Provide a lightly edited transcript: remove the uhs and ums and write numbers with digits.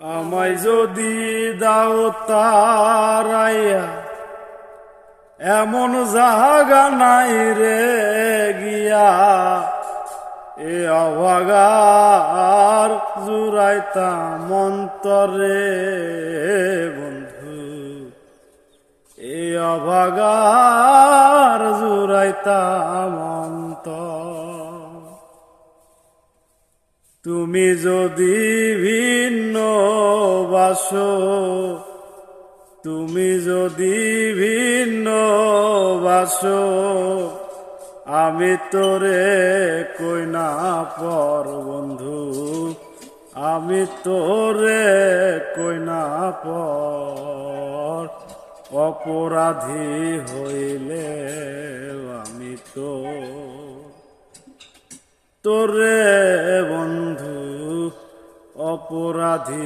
আমায় যদি দাও তারাইয়া এমন জাগা নাই রে গিয়া এ অভাগার জুড়াইতাম অন্তরে বন্ধু, এ অভাগার জুড়াইতাম অন্তর। তুমি যদি ভিন্ন বাসো, তুমি যদি ভিন্ন বাসো, আমি তোরে কই না পর বন্ধু, আমি তোরে কই না পর। অপরাধী হইলে আমি তোরে বন্ধু অপরাধী